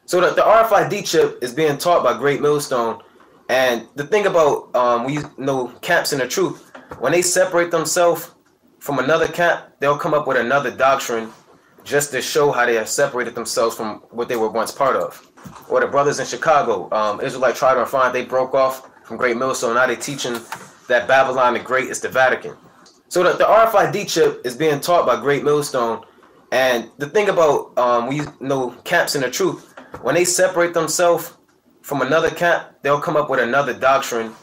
So the RFID chip is being taught by Great Millstone, and the thing about we know camps in the truth, when they separate themselves from another camp, they'll come up with another doctrine just to show how they have separated themselves from what they were once part of. Or the brothers in Chicago, Israelite Tried and Find, they broke off from Great Millstone. Now they're teaching that Babylon the Great is the Vatican. So the RFID chip is being taught by Great Millstone, and the thing about we know camps in the truth, when they separate themselves from another camp, they'll come up with another doctrine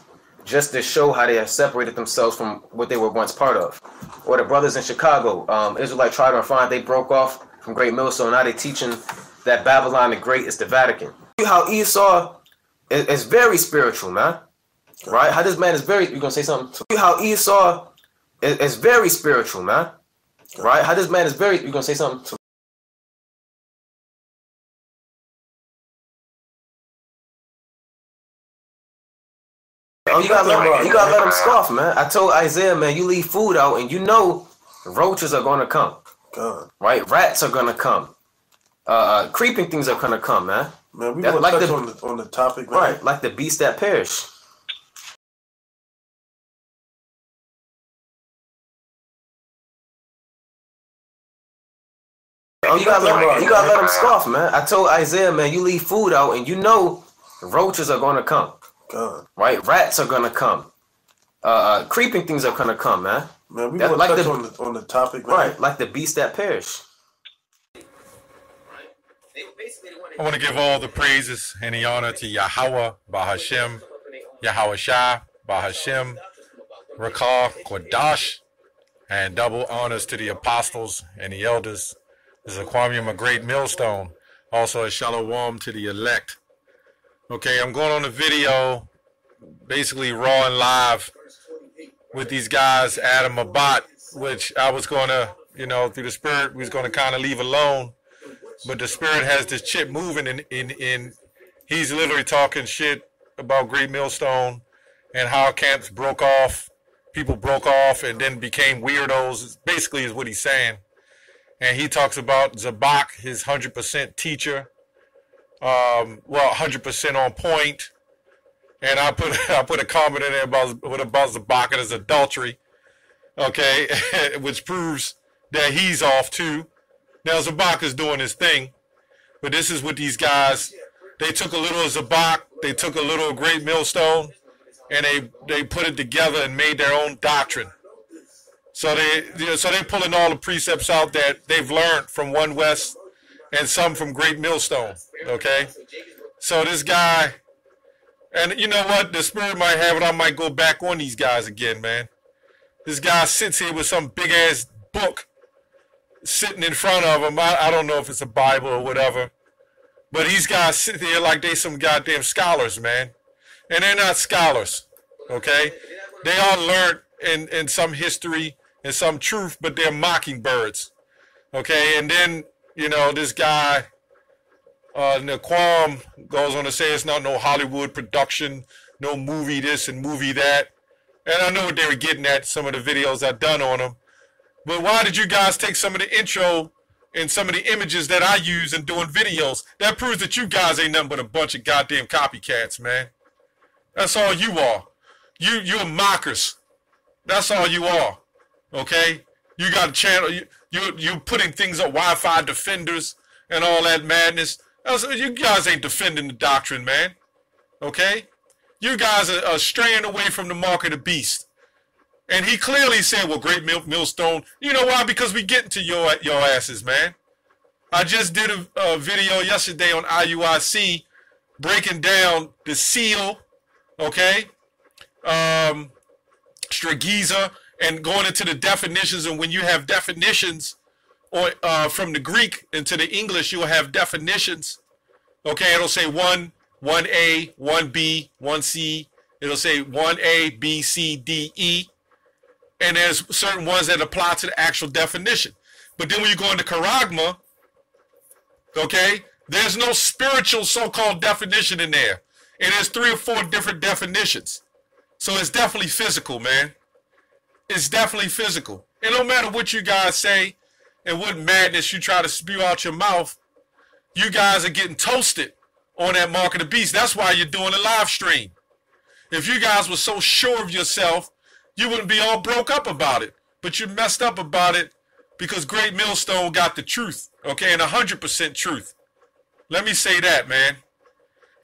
just to show how they have separated themselves from what they were once part of. Or the brothers in Chicago, Israelite Tried and Find, they broke off from Great Millstone. Now they're teaching that Babylon the Great is the Vatican. How Esau is very spiritual, man. Right? How this man is very, you gonna say something? How Esau is very spiritual, man. Right? How this man is very, you gonna say something? Oh, you gotta let him scoff, man. I told Isaiah, man, you leave food out and you know roaches are gonna come. God. Right? Rats are gonna come. Creeping things are gonna come, man. Man, we want to like touch on the topic, man. Right, like the beast that perish. Oh, you gotta let him scoff, man. I told Isaiah, man, you leave food out and you know roaches are gonna come. God. Right? Rats are gonna come. Creeping things are gonna come, man. Man, we want to like touch on the topic, man. Right, like the beast that perish. I want to give all the praises and the honor to Yahweh, Bahashem, Yahweh Shah, Bahashem, Rakah, Quadash, and double honors to the apostles and the elders. This is a Kwame, a Great Millstone. Also a shalom to the elect. Okay, I'm going on a video, basically raw and live, with these guys, Adam Abat, which I was going to, through the Spirit, we was going to kind of leave alone. But the Spirit has this chip moving, in he's literally talking shit about Great Millstone and how camps broke off, people broke off and then became weirdos, basically is what he's saying. And he talks about Zabak, his 100% teacher, 100% on point. And I put a comment in there about Zabak and his adultery, okay, which proves that he's off too. Now Zabak is doing his thing, but this is what these guys, they took a little of Zabak, they took a little Great Millstone, and they put it together and made their own doctrine. So they're pulling all the precepts out that they've learned from One West and some from Great Millstone, okay? So this guy, and you know what, the Spirit might have it, I might go back on these guys again, man. This guy sits here with some big-ass book sitting in front of him. I don't know if it's a Bible or whatever, but these guys sit there like they some goddamn scholars, man. And they're not scholars, okay? They all learned in some history and some truth, but they're mockingbirds, okay? And then, this guy, Naquam, goes on to say it's not no Hollywood production, no movie this and movie that. And I know what they were getting at, some of the videos I've done on them. But why did you guys take some of the intro and some of the images that I use in doing videos? That proves that you guys ain't nothing but a bunch of goddamn copycats, man. That's all you are. You're mockers. That's all you are. Okay? You got a channel. You're putting things up, Wi-Fi defenders and all that madness. You guys ain't defending the doctrine, man. Okay? You guys are straying away from the mark of the beast. And he clearly said, well, Great Millstone. You know why? Because we get into your asses, man. I just did a video yesterday on IUIC breaking down the seal, okay? Stragiza, and going into the definitions. And when you have definitions or from the Greek into the English, you'll have definitions. Okay, it'll say 1A, 1B, 1C. It'll say 1A, B, C, D, E. And there's certain ones that apply to the actual definition. But then when you go into Charagma, okay, there's no spiritual so-called definition in there. And there's 3 or 4 different definitions. So it's definitely physical, man. It's definitely physical. And no matter what you guys say and what madness you try to spew out your mouth, you guys are getting toasted on that Mark of the Beast. That's why you're doing a live stream. If you guys were so sure of yourself, you wouldn't be all broke up about it. But you messed up about it because Great Millstone got the truth, okay, and 100% truth. Let me say that, man.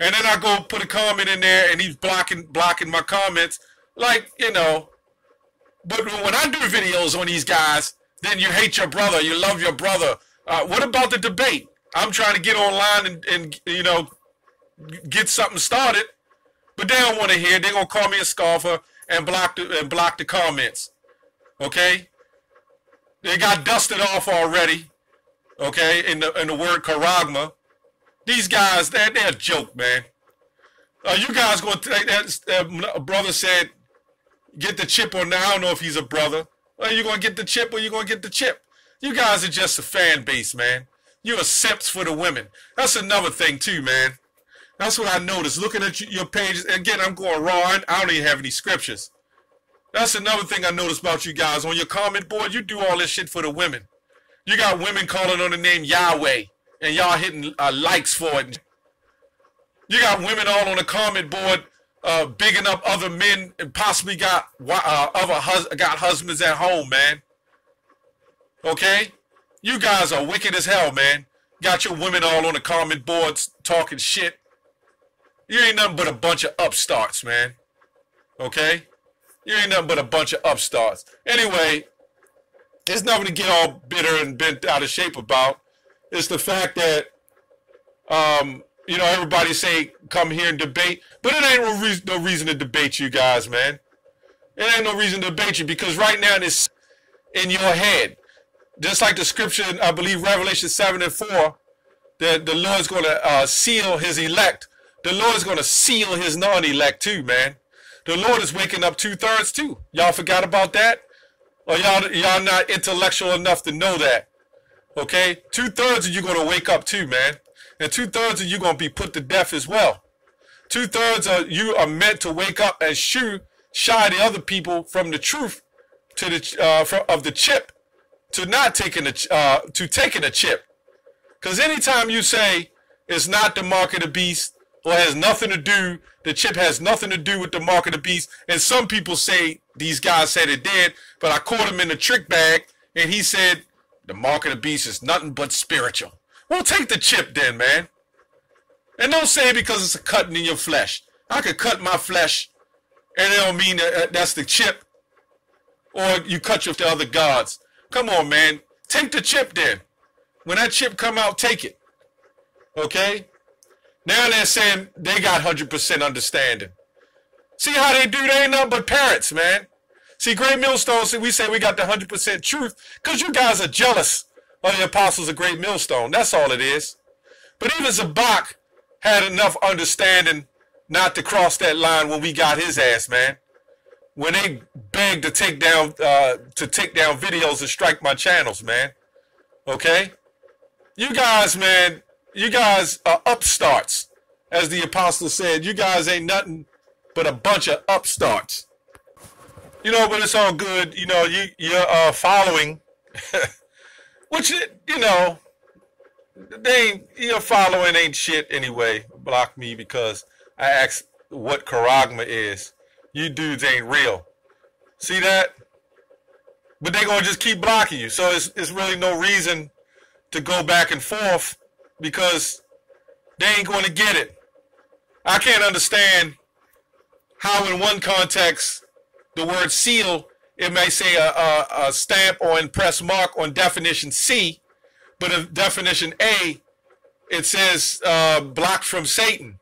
And then I go put a comment in there, and he's blocking my comments, like, you know. But when I do videos on these guys, then you hate your brother, you love your brother. What about the debate? I'm trying to get online and you know, get something started, but they don't want to hear. They're gonna call me a scoffer and block the comments. Okay? They got dusted off already. Okay, in the word charagma. These guys, they're a joke, man. You guys gonna take that? A brother said, get the chip or now. I don't know if he's a brother. Are you gonna get the chip or you gonna get the chip? You guys are just a fan base, man. You're simps for the women. That's another thing too, man. That's what I noticed. Looking at your pages, again, I'm going raw. I don't even have any scriptures. That's another thing I noticed about you guys. On your comment board, you do all this shit for the women. You got women calling on the name Yahweh, and y'all hitting likes for it. You got women all on the comment board bigging up other men and possibly got husbands at home, man. Okay? You guys are wicked as hell, man. Got your women all on the comment boards talking shit. You ain't nothing but a bunch of upstarts, man. Okay? You ain't nothing but a bunch of upstarts. Anyway, there's nothing to get all bitter and bent out of shape about. It's the fact that, you know, everybody say, come here and debate. But it ain't no reason to debate you guys, man. It ain't no reason to debate you because right now it's in your head. Just like the scripture, I believe Revelation 7:4, that the Lord's going to seal his elect. The Lord's going to seal his non-elect too, man. The Lord is waking up 2/3 too. Y'all forgot about that? Or y'all not intellectual enough to know that? Okay? 2/3 of you going to wake up too, man. And 2/3 of you going to be put to death as well. 2/3 of you are meant to wake up and shy the other people from the truth to of the chip to not taking to taking a chip. Because anytime you say it's not the mark of the beast or has nothing to do, the chip has nothing to do with the mark of the beast, and some people say these guys said it did, but I caught him in the trick bag and he said the mark of the beast is nothing but spiritual. Well, take the chip then, man. And don't say because it's a cutting in your flesh. I could cut my flesh and it don't mean that that's the chip or you cut you with the other gods. Come on, man. Take the chip then. When that chip come out, take it. Okay? Now they're saying they got 100% understanding. See how they do? They ain't nothing but parrots, man. See, Great Millstone, we say we got the 100% truth because you guys are jealous of the apostles of Great Millstone. That's all it is. But even Zabak had enough understanding not to cross that line when we got his ass, man. When they begged to take down videos and strike my channels, man. Okay? You guys, man, you guys are upstarts. As the apostle said, you guys ain't nothing but a bunch of upstarts. You know, but it's all good. You know, you're following, which, you know, your following ain't shit anyway. Block me because I asked what charagma is. You dudes ain't real. See that? But they gonna just keep blocking you. So it's really no reason to go back and forth because they ain't going to get it. I can't understand how in one context the word seal, it may say a stamp or impress mark on definition C, but in definition A, it says blocked from Satan.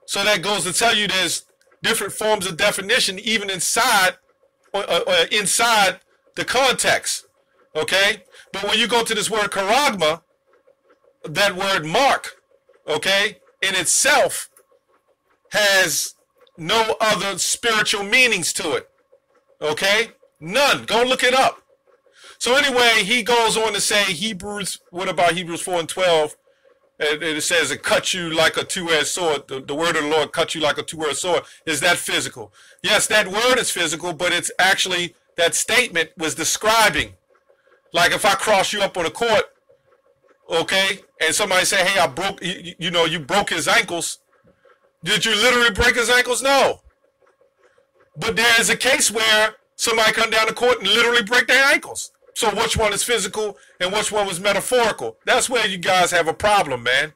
So that goes to tell you there's different forms of definition even inside inside the context. Okay? But when you go to this word charagma, that word mark, okay, in itself has no other spiritual meanings to it. Okay? None. Go look it up. So anyway, he goes on to say what about Hebrews 4:12? It says it cuts you like a two-edged sword. The word of the Lord cuts you like a two-edged sword. Is that physical? Yes, that word is physical, but it's actually, that statement was describing. Like if I cross you up on a court okay, and somebody say, hey, I broke, you broke his ankles. Did you literally break his ankles? No. But there is a case where somebody come down to court and literally break their ankles. So which one is physical and which one was metaphorical? That's where you guys have a problem, man.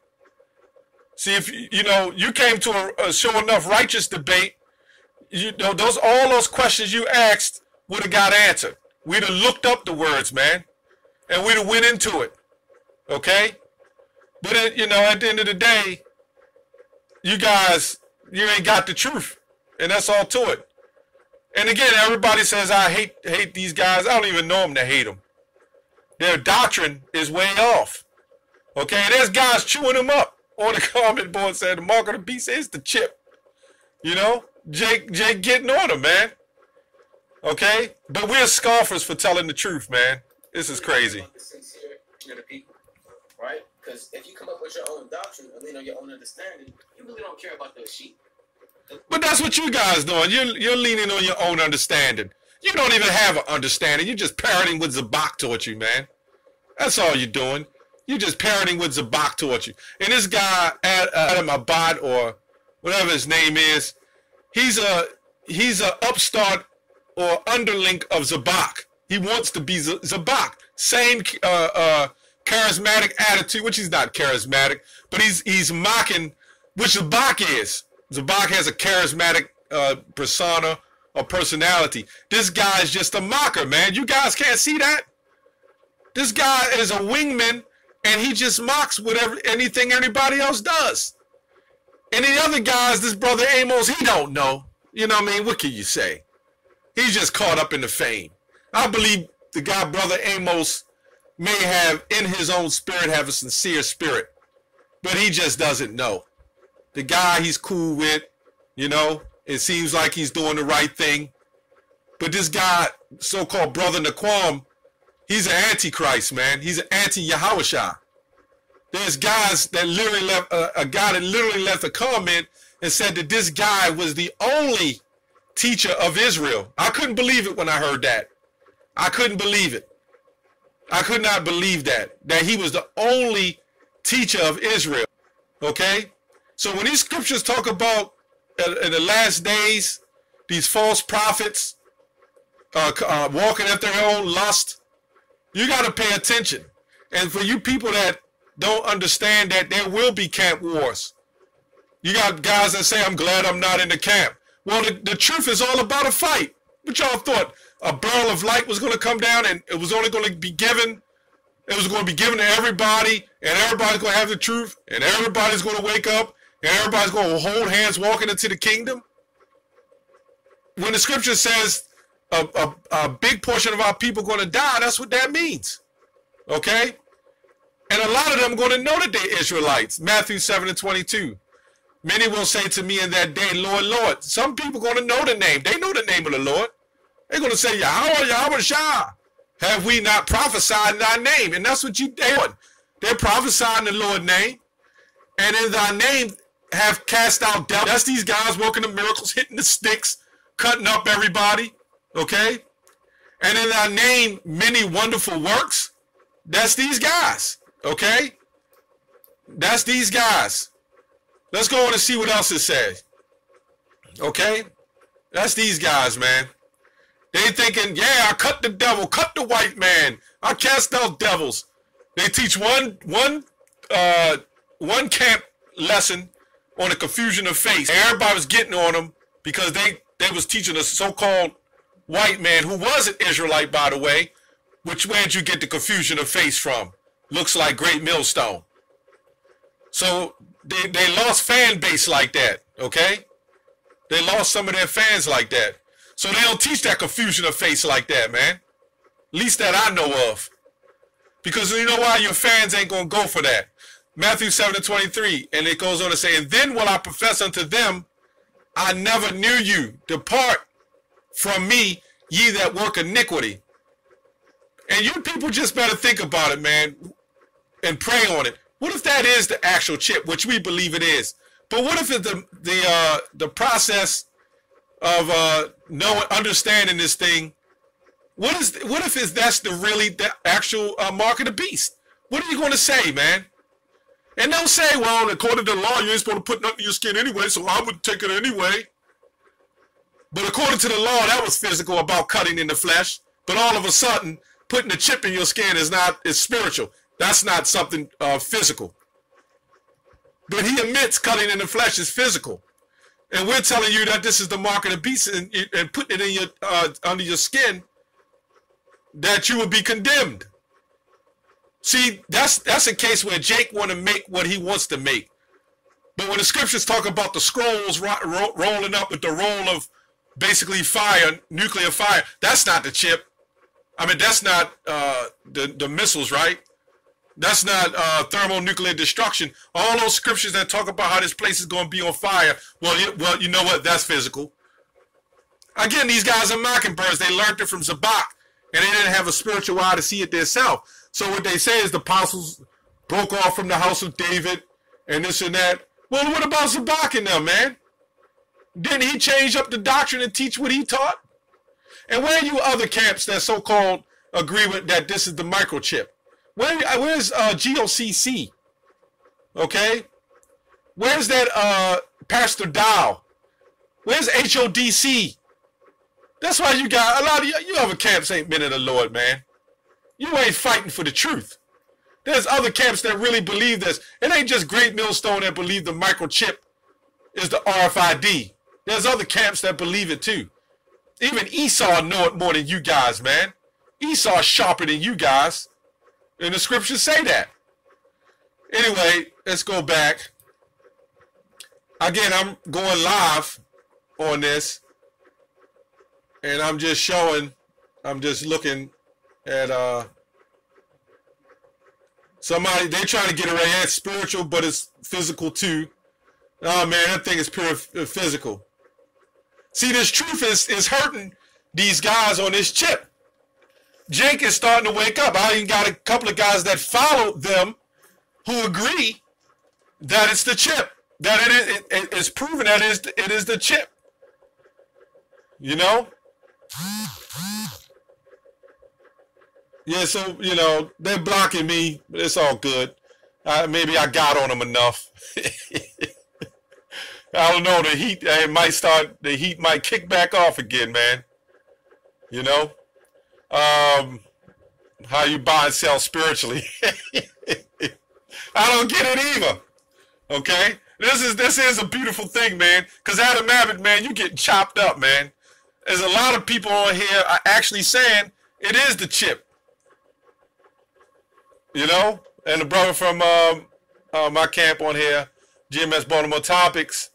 See, if you came to a sure enough righteous debate, all those questions you asked would have got answered. We'd have looked up the words, man, and we'd have went into it. Okay? But at the end of the day, you ain't got the truth, and that's all to it. And again, everybody says I hate these guys. I don't even know them to hate them. Their doctrine is way off. Okay, there's guys chewing them up on the comment board saying the mark of the beast is the chip. Jake getting on them, man. Okay, but we're scoffers for telling the truth, man. This is crazy. Right? Because if you come up with your own doctrine and lean on your own understanding, you really don't care about those sheep. But that's what you guys doing. You're leaning on your own understanding. You don't even have an understanding. You're just parroting what Zabak taught you, man. That's all you're doing. You're just parroting what Zabak taught you. And this guy, Adam Abad, or whatever his name is, he's a upstart or underling of Zabak. He wants to be Zabak. Same charismatic attitude, which he's not charismatic, but he's mocking which Zabak is. Zabak has a charismatic persona or personality. This guy is just a mocker, man. You guys can't see that? This guy is a wingman, and he just mocks anything everybody else does. And the other guys, this brother Amos, he don't know. You know what I mean? What can you say? He's just caught up in the fame. I believe the guy, brother Amos, may have in his own spirit have a sincere spirit, but he just doesn't know. The guy he's cool with, it seems like he's doing the right thing. But this guy, so-called brother Naquam, he's an antichrist, man. He's an anti-Yahushua. There's guys that literally left, a guy that literally left a comment and said that this guy was the only teacher of Israel. I couldn't believe it when I heard that. I couldn't believe it. I could not believe that he was the only teacher of Israel. Okay? So when these scriptures talk about in the last days, these false prophets walking after their own lust, you got to pay attention. And for you people that don't understand that there will be camp wars, you got guys that say, I'm glad I'm not in the camp. Well, the truth is all about a fight. What y'all thought? A barrel of light was going to come down and it was only going to be given. It was going to be given to everybody, and everybody's going to have the truth, and everybody's going to wake up, and everybody's going to hold hands walking into the kingdom. When the scripture says a big portion of our people are going to die, that's what that means. Okay? And a lot of them are going to know that they're Israelites. Matthew 7:22. Many will say to me in that day, Lord, Lord. Some people are going to know the name. They know the name of the Lord. They're going to say, Yahweh, Yahweh Shah. Have we not prophesied in thy name? And that's what they're doing. They're prophesying in the Lord's name. And in thy name have cast out devils. That's these guys working the miracles, hitting the sticks, cutting up everybody. Okay? And in thy name, many wonderful works. That's these guys. Okay? That's these guys. Let's go on and see what else it says. Okay? That's these guys, man. They thinking, yeah, I cut the devil, cut the white man. I cast out devils. They teach one camp lesson on the confusion of faith. Everybody was getting on them because they was teaching a so-called white man who was an Israelite, by the way. Which way did you get the confusion of faith from? Looks like Great Millstone. So they lost fan base like that, okay? They lost some of their fans like that. So they don't teach that confusion of faith like that, man. Least that I know of. Because you know why? Your fans ain't going to go for that. Matthew 7:23, and it goes on to say, and then will I profess unto them, I never knew you. Depart from me, ye that work iniquity. And you people just better think about it, man, and pray on it. What if that is the actual chip, which we believe it is? But what if it's the process of understanding this thing? What if that's the actual mark of the beast? What are you going to say, man? And don't say, well, according to the law, you ain't supposed to put nothing in your skin anyway, so I would take it anyway. But according to the law, that was physical, about cutting in the flesh. But all of a sudden, putting a chip in your skin is spiritual. That's not something physical. But he admits cutting in the flesh is physical. And we're telling you that this is the mark of the beast, and putting it in your under your skin, that you will be condemned. See, that's a case where Jake want to make what he wants to make. But when the scriptures talk about the scrolls rolling up with the roll of basically fire, nuclear fire, that's not the chip. I mean, that's not the missiles, right? That's not thermonuclear destruction. All those scriptures that talk about how this place is going to be on fire, well, you know what? That's physical. Again, these guys are mockingbirds. They learned it from Zabak, and they didn't have a spiritual eye to see it themselves. So what they say is the apostles broke off from the house of David and this and that. Well, what about Zabak and them, man? Didn't he change up the doctrine and teach what he taught? And where are you other camps that so-called agree with that this is the microchip? Where's GOCC? Okay? Where's that Pastor Dow? Where's HODC? That's why you got a lot of you other camps ain't men of the Lord, man. You ain't fighting for the truth. There's other camps that really believe this. It ain't just Great Millstone that believe the microchip is the RFID. There's other camps that believe it too. Even Esau know it more than you guys, man. Esau's sharper than you guys. And the scriptures say that. Anyway, let's go back. Again, I'm going live on this. And I'm just showing, I'm just looking at somebody, they trying to get it right. It's spiritual, but it's physical too. Oh man, that thing is pure physical. See, this truth is hurting these guys on this chip. Jake is starting to wake up. I even got a couple of guys that follow them who agree that it's the chip. That it's proven that it is the chip. You know? Yeah, so, you know, they're blocking me, but it's all good. Maybe I got on them enough. I don't know, the heat might kick back off again, man. You know? How you buy and sell spiritually. I don't get it either. Okay? This is a beautiful thing, man. Because Adam Abbott, man, you getting chopped up, man. There's a lot of people on here are actually saying it is the chip. You know? And the brother from my camp on here, GMS Baltimore Topics,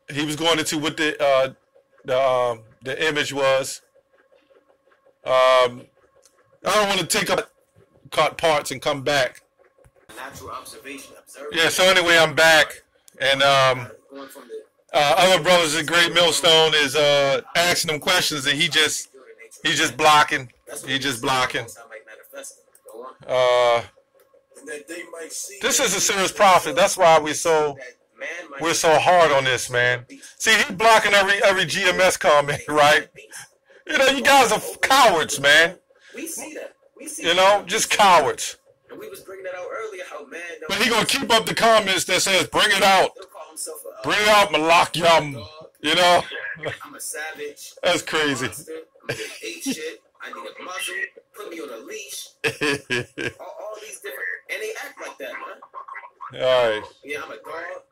he was going into what the image was. I don't want to take up cut parts and come back. Natural observation. Yeah, so anyway, I'm back. And other brothers in Great Millstone is asking them questions, and he's just blocking. He's just blocking. This is a serious prophet. That's why we're so hard on this, man. See, he's blocking every GMS comment, right? You know, you guys are cowards, man. We see that. You know, just cowards. And we was bringing that out earlier, how man. But he gonna keep up the comments that says, "Bring it out, bring it out, Malak Yum." You know. I'm a savage. That's crazy. I hate shit. I need a muzzle. Put me on a leash. all these different, and they act like that, man. All right. Yeah, I'm a dog.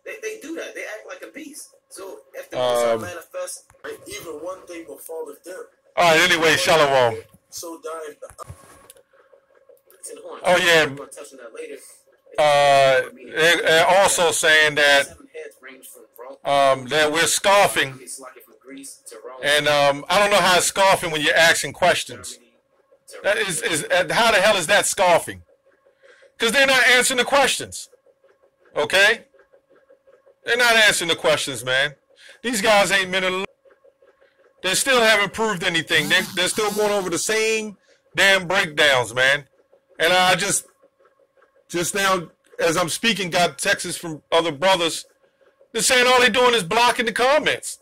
They do that. They act like a beast. So if the Most manifest, even one thing will fall of them. All right. Anyway, Shalom. So dying. Oh yeah. We're gonna touch on that later. They're also saying that that we're scoffing, and I don't know how it's scoffing when you're asking questions. That is how the hell is that scoffing? Because they're not answering the questions. Okay? They're not answering the questions, man. These guys ain't men of the Lord. They still haven't proved anything. They're still going over the same damn breakdowns, man. And I just now, as I'm speaking, got texts from other brothers. They're saying all they're doing is blocking the comments.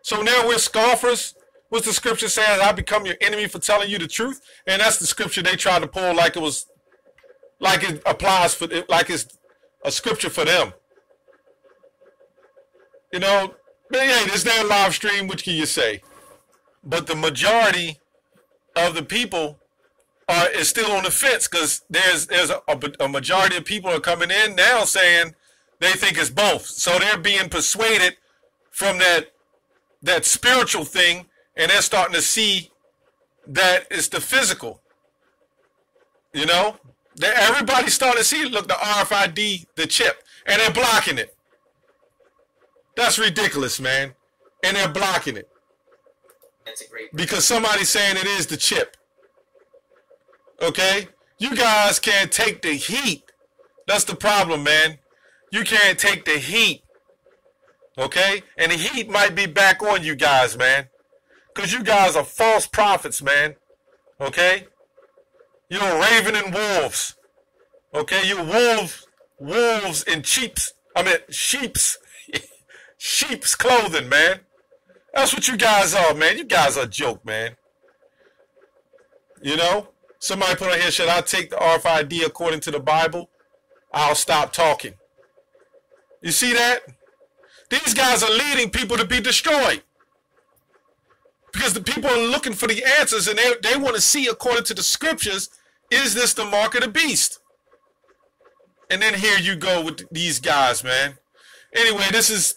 So now we're scoffers What's the scripture saying? I become your enemy for telling you the truth. And that's the scripture they tried to pull like it was, like it applies for, like it's a scripture for them. You know, but hey, this their live stream. What can you say? But the majority of the people is still on the fence, because there's a majority of people are coming in now saying they think it's both. So they're being persuaded from that spiritual thing, and they're starting to see that it's the physical. You know, everybody's starting to see, look, the RFID, the chip, and they're blocking it. That's ridiculous, man. And they're blocking it. That's a great. Because somebody's saying it is the chip. Okay? You guys can't take the heat. That's the problem, man. You can't take the heat. Okay? And the heat might be back on you guys, man. Because you guys are false prophets, man. Okay? You're raven and wolves. Okay? You're wolves in sheep's clothing, man. That's what you guys are, man. You guys are a joke, man. You know? Somebody put on here, should I take the RFID according to the Bible? I'll stop talking. You see that? These guys are leading people to be destroyed. Because the people are looking for the answers, and they want to see, according to the scriptures, is this the mark of the beast? And then here you go with these guys, man. Anyway, this is,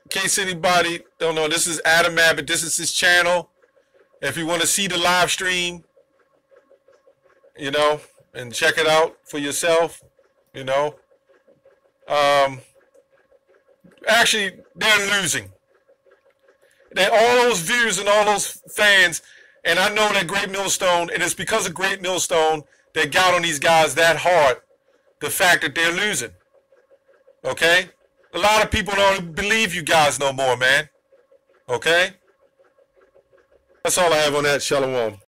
in case anybody don't know, this is Adam Abbott. This is his channel. If you want to see the live stream, you know, and check it out for yourself, you know. Actually, they're losing. All those views and all those fans, and I know that Great Millstone, and it's because of Great Millstone that got on these guys that hard, the fact that they're losing. Okay? A lot of people don't believe you guys no more, man. Okay? That's all I have on that. Shalom.